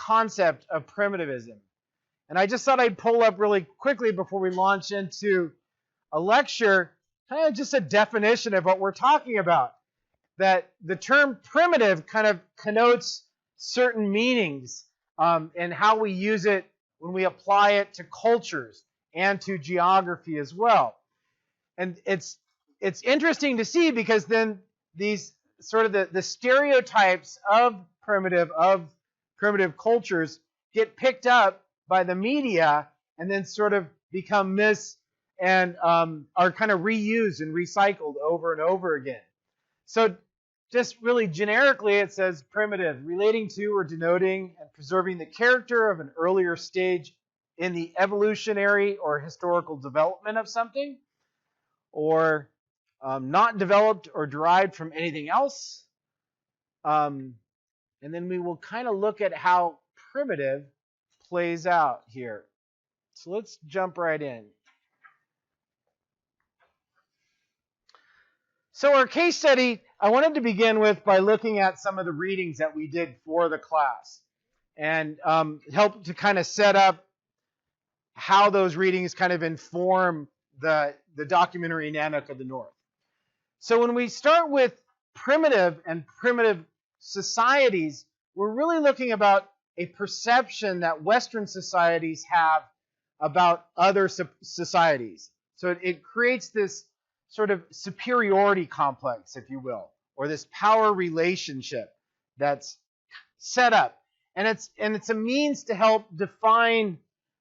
concept of primitivism. And I just thought I'd pull up really quickly before we launch into a lecture, kind of just a definition of what we're talking about. That the term primitive kind of connotes certain meanings and how we use it when we apply it to cultures and to geography as well. And it's interesting to see because then these sort of the stereotypes of primitive cultures get picked up by the media and then sort of become and are kind of reused and recycled over and over again. So just really generically it says primitive, relating to or denoting and preserving the character of an earlier stage in the evolutionary or historical development of something, or not developed or derived from anything else. And then we will kind of look at how primitive plays out here. So let's jump right in. So our case study, I wanted to begin with by looking at some of the readings that we did for the class and help to kind of set up how those readings kind of inform the documentary Nanook of the North. So when we start with primitive and primitive societies, we're really looking about a perception that Western societies have about other societies. So it creates this sort of superiority complex, if you will, or this power relationship that's set up. And it's a means to help define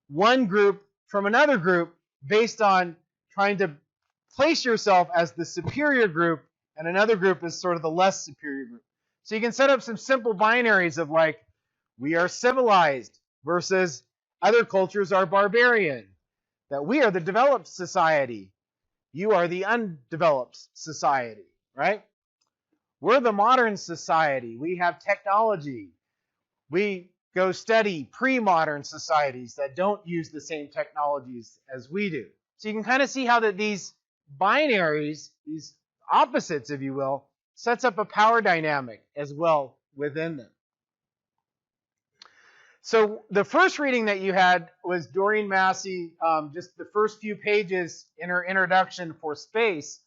one group from another group based on trying to place yourself as the superior group and another group is sort of the less superior group. So you can set up some simple binaries of like, we are civilized versus other cultures are barbarian. That we are the developed society. You are the undeveloped society, right? We're the modern society. We have technology. We go study pre-modern societies that don't use the same technologies as we do. So you can kind of see how that these binaries, these opposites, if you will, sets up a power dynamic as well within them. So the first reading that you had was Doreen Massey, just the first few pages in her introduction for space.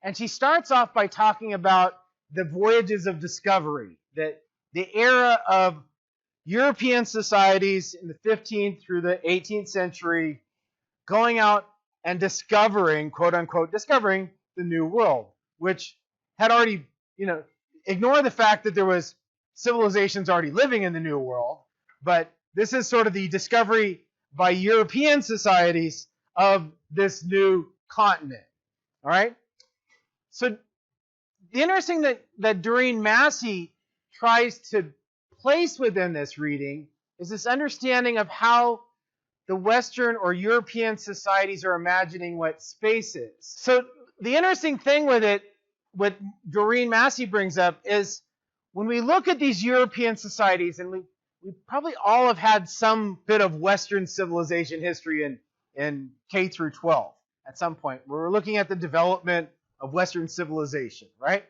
And she starts off by talking about the voyages of discovery, that the era of European societies in the 15th through the 18th century going out and discovering, quote unquote, discovering the New World, which had already, ignore the fact that there was civilizations already living in the New World, but this is sort of the discovery by European societies of this new continent, all right? So the interesting that Doreen Massey tries to place within this reading is this understanding of how the Western or European societies are imagining what space is. So the interesting thing with it, what Doreen Massey brings up, is when we look at these European societies, and we probably all have had some bit of Western civilization history in K through 12 at some point. We're looking at the development of Western civilization, right?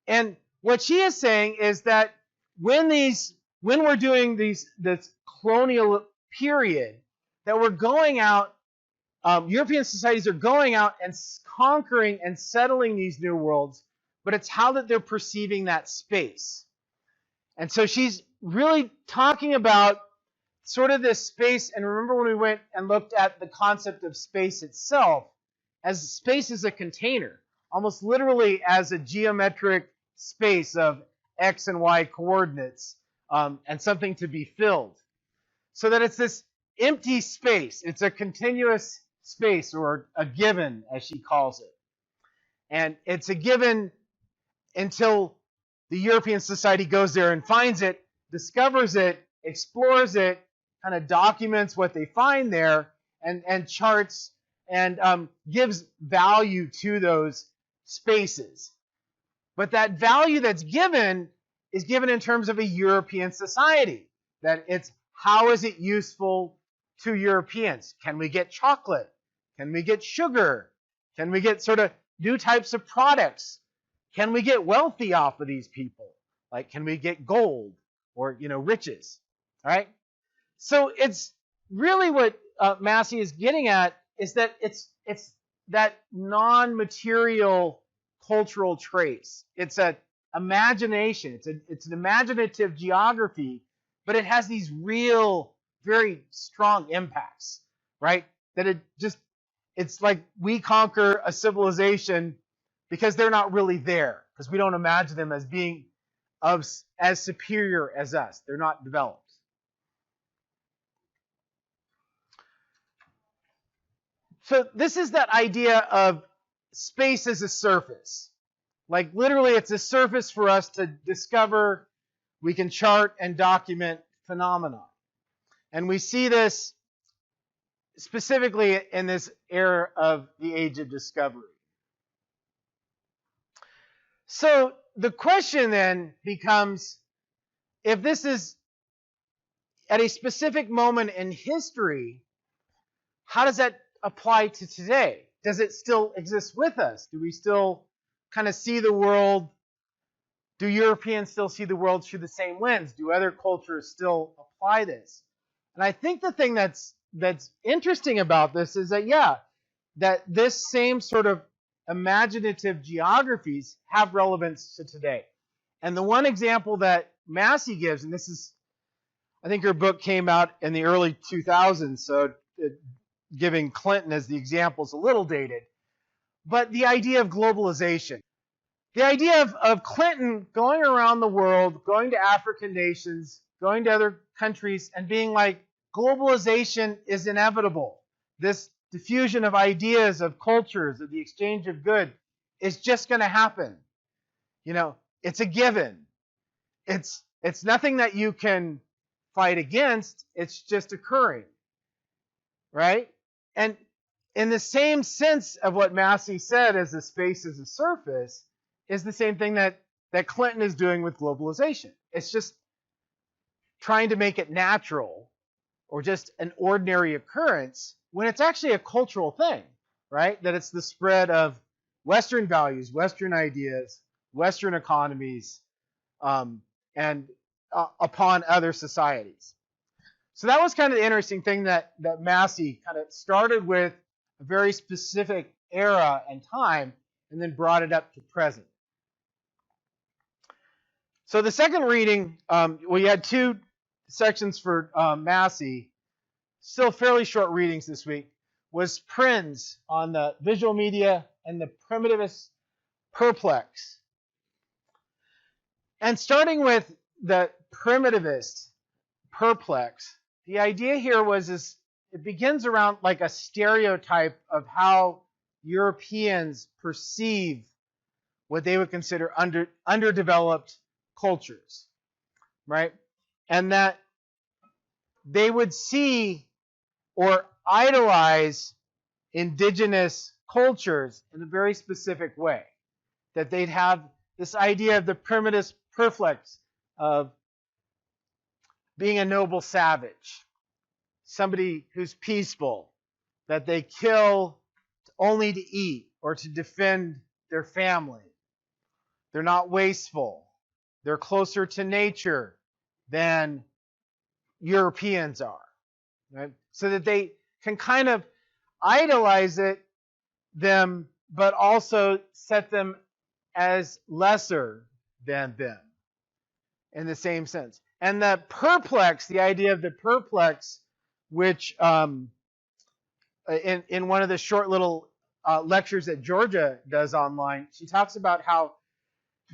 And what she is saying is that when we're doing this colonial period, that we're going out, European societies are going out and conquering and settling these new worlds, but it's how that they're perceiving that space. And so she's really talking about sort of this space, and remember when we went and looked at the concept of space itself, as space is a container, almost literally as a geometric space of X and Y coordinates, and something to be filled. So that it's this empty space. It's a continuous space, or a given, as she calls it. And it's a given until the European society goes there and finds it, discovers it, explores it, kind of documents what they find there, and charts and gives value to those spaces. But that value that's given is given in terms of a European society. That it's how is it useful to Europeans? Can we get chocolate? Can we get sugar? Can we get sort of new types of products? Can we get wealthy off of these people? Like, can we get gold or, riches? All right. So it's really what Massey is getting at is that it's that non-material cultural trace. It's a imagination. It's an imaginative geography, but it has these real, very strong impacts, right? That it's like we conquer a civilization because they're not really there, because we don't imagine them as being as superior as us. They're not developed. So this is that idea of space as a surface. Like literally it's a surface for us to discover, we can chart and document phenomena. And we see this specifically in this era of the age of discovery. So the question then becomes, if this is at a specific moment in history, how does that apply to today? Does it still exist with us? Do we still kind of see the world? Do Europeans still see the world through the same lens? Do other cultures still apply this? And I think the thing that's interesting about this is that, yeah, that this same sort of imaginative geographies have relevance to today. And the one example that Massey gives, and this is, I think her book came out in the early 2000s, so giving Clinton as the example is a little dated, but the idea of globalization. The idea of Clinton going around the world, going to African nations, going to other countries, and being like, globalization is inevitable. This diffusion of ideas, of cultures, of the exchange of good is just going to happen. You know, it's a given. It's nothing that you can fight against. It's just occurring. Right? And in the same sense of what Massey said as a space as a surface, is the same thing that Clinton is doing with globalization. It's just trying to make it natural or just an ordinary occurrence when it's actually a cultural thing, right? That it's the spread of Western values, Western ideas, Western economies, and upon other societies. So that was kind of the interesting thing that Massey kind of started with a very specific era and time and then brought it up to present. So the second reading, we had two sections for Massey, still fairly short readings this week, was Prinz on the visual media and the primitivist perplex. And starting with the primitivist perplex, the idea here was it begins around like a stereotype of how Europeans perceive what they would consider underdeveloped cultures, right? And that they would see or idolize indigenous cultures in a very specific way. That they'd have this idea of the primitive perplex of being a noble savage, somebody who's peaceful, that they kill only to eat or to defend their family. They're not wasteful. They're closer to nature than Europeans are, right? So that they can kind of idolize them, but also set them as lesser than them in the same sense. And the perplex, the idea of the perplex, which in one of the short little lectures that Georgia does online, she talks about how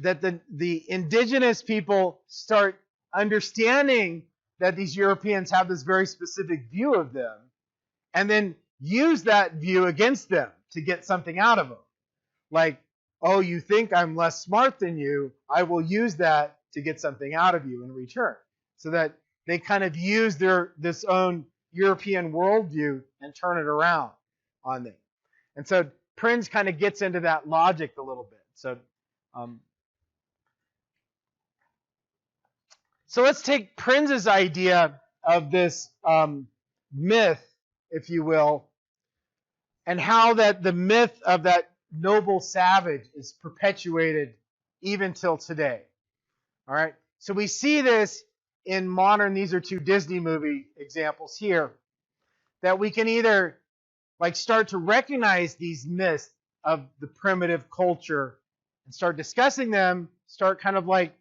that the indigenous people start understanding that these Europeans have this very specific view of them, and then use that view against them to get something out of them. Like, oh, you think I'm less smart than you, I will use that to get something out of you in return. So that they kind of use this own European worldview and turn it around on them. And so Prinz kind of gets into that logic a little bit. So let's take Prinz's idea of this myth, if you will, and how that the myth of that noble savage is perpetuated even till today. All right. So we see this in modern, these are two Disney movie examples here, that we can either like start to recognize these myths of the primitive culture and start discussing them, start kind of like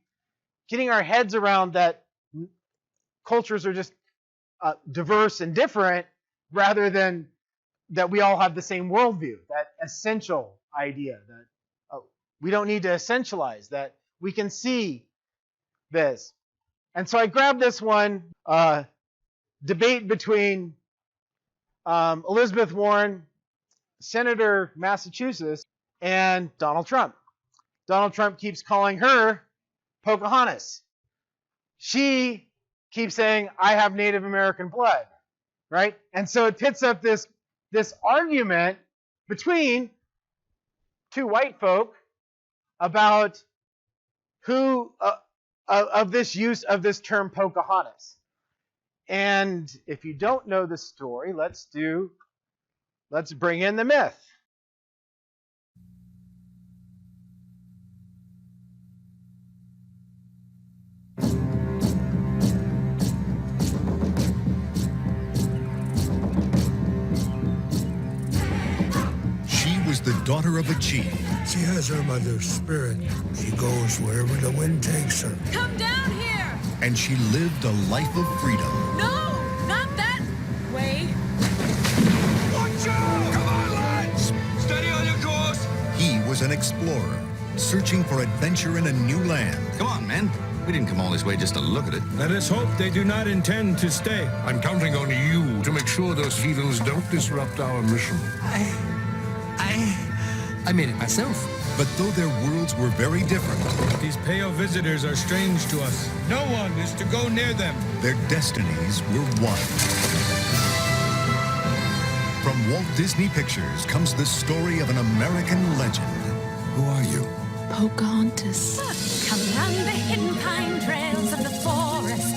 getting our heads around that cultures are just diverse and different, rather than that we all have the same worldview, that essential idea that we don't need to essentialize, that we can see this. And so I grabbed this one, debate between Elizabeth Warren, Senator Massachusetts, and Donald Trump. Donald Trump keeps calling her Pocahontas. She keeps saying, I have Native American blood, right? And so it pits up this argument between two white folk about who of this use of this term Pocahontas. And if you don't know the story, let's bring in the myth. She was the daughter of a chief. She has her mother's spirit. She goes wherever the wind takes her. Come down here! And she lived a life of freedom. No, not that way. Watch out! Come on, lads! Steady on your course! He was an explorer, searching for adventure in a new land. Come on, men. We didn't come all this way just to look at it. Let us hope they do not intend to stay. I'm counting on you to make sure those heathens don't disrupt our mission. I made it myself. But though their worlds were very different, These pale visitors are strange to us. No one is to go near them. their destinies were one. From Walt Disney Pictures comes the story of an American legend. Who are you? Pocahontas. Come round the hidden pine trails of the forest.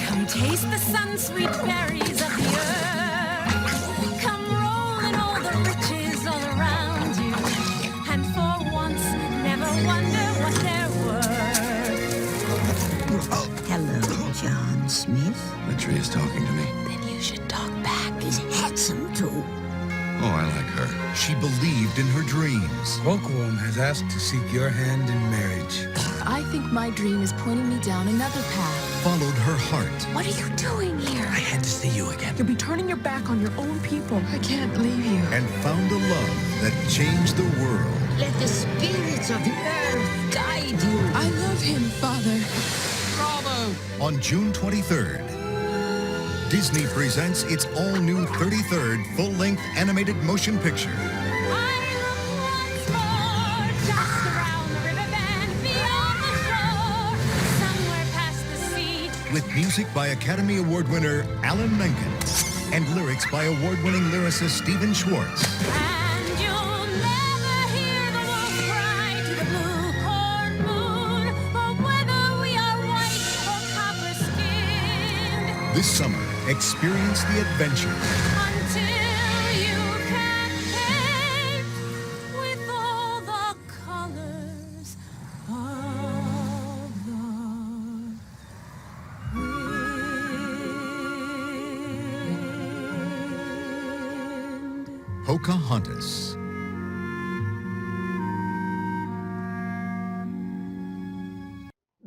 Come taste the sun-sweet berries of the earth. Come roll in all the riches all around you. And for once, never wonder what they're worth. Hello, John Smith. The tree is talking to me. Then you should talk back. He's handsome, too. Oh, I like her. She believed in her dreams. Hookworm has asked to seek your hand in marriage. I think my dream is pointing me down another path. Followed her heart. What are you doing here? I had to see you again. You'll be turning your back on your own people. I can't leave you. And found a love that changed the world. Let the spirits of the earth guide you. I love him, Father. Bravo! On June 23rd, Disney presents its all-new 33rd full-length animated motion picture. I look once more, just around the river bend, beyond the shore, somewhere past the sea. With music by Academy Award winner Alan Menken and lyrics by award-winning lyricist Stephen Schwartz. And you'll never hear the wolf cry to the blue corn moon, for whether we are white or copper-skinned. This summer, experience the adventure Until you can paint with all the colors of the wind. Pocahontas.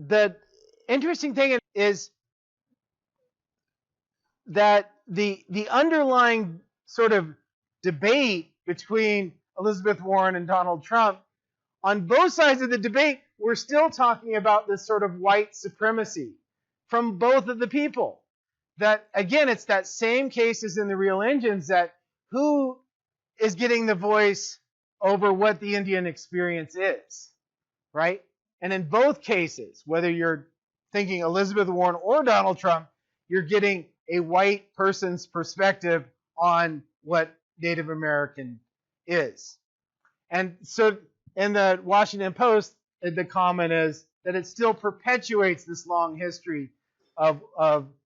The interesting thing is that the underlying sort of debate between Elizabeth Warren and Donald Trump, on both sides of the debate, we're still talking about this sort of white supremacy from both of the people. That, again, it's that same case as in the Real Engines, that who is getting the voice over what the Indian experience is, right? And in both cases, whether you're thinking Elizabeth Warren or Donald Trump, you're getting a white person's perspective on what Native American is. And so in the Washington Post, the comment is that it still perpetuates this long history of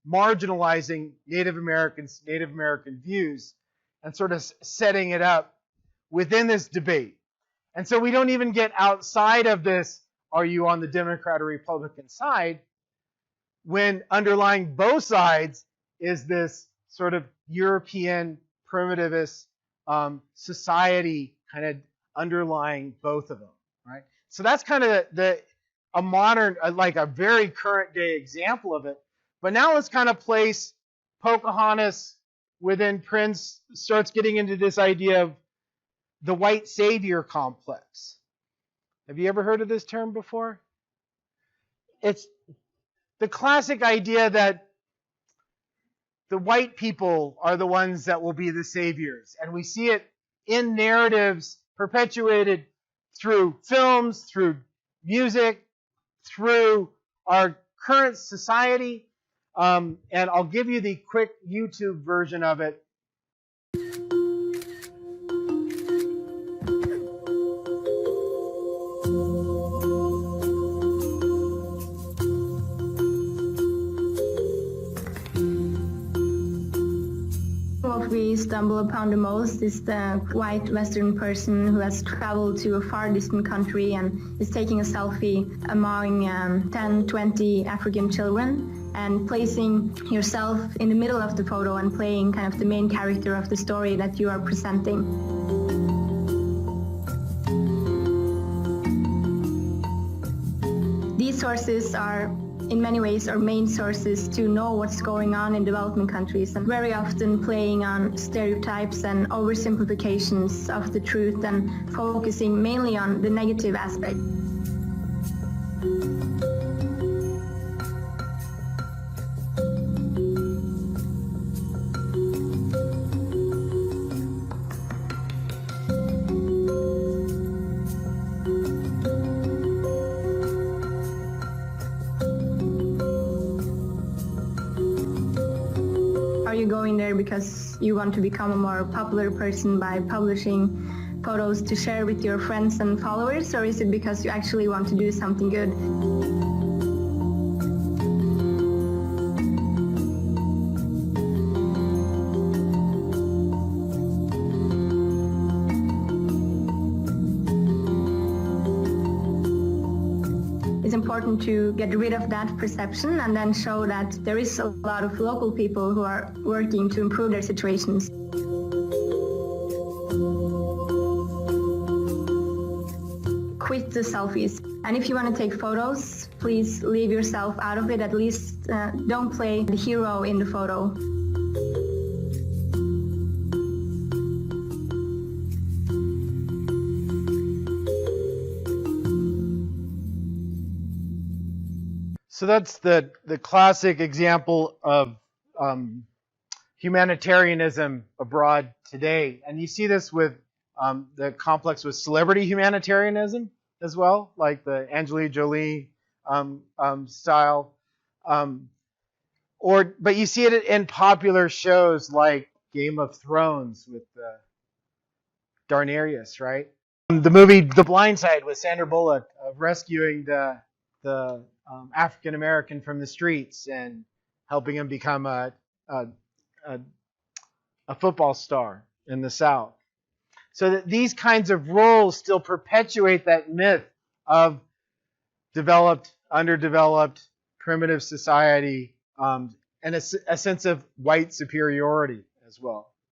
marginalizing Native Americans, Native American views, and sort of setting it up within this debate. And so we don't even get outside of this, are you on the Democrat or Republican side? when underlying both sides is this sort of European primitivist society kind of underlying both of them, right? So that's kind of a modern, like a very current day example of it. But now let's kind of place Pocahontas within Prince, starts getting into this idea of the white savior complex. Have you ever heard of this term before? It's the classic idea that the white people are the ones that will be the saviors. And we see it in narratives perpetuated through films, through music, through our current society. And I'll give you the quick YouTube version of it. What we stumble upon the most is the white Western person who has traveled to a far distant country and is taking a selfie among 10, 20 African children and placing yourself in the middle of the photo and playing kind of the main character of the story that you are presenting. These sources are in many ways our main sources to know what's going on in development countries, and very often playing on stereotypes and oversimplifications of the truth and focusing mainly on the negative aspect. Are you going there because you want to become a more popular person by publishing photos to share with your friends and followers, or is it because you actually want to do something good? It's important to get rid of that perception and then show that there is a lot of local people who are working to improve their situations. Quit the selfies. And if you want to take photos, please leave yourself out of it. At least don't play the hero in the photo. So that's the classic example of humanitarianism abroad today. And you see this with the complex with celebrity humanitarianism as well, like the Angelina Jolie style. But you see it in popular shows like Game of Thrones with Daenerys, right? The movie The Blind Side with Sandra Bullock of rescuing the African American from the streets and helping him become a football star in the South. So that these kinds of roles still perpetuate that myth of developed, underdeveloped, primitive society, and a sense of white superiority as well.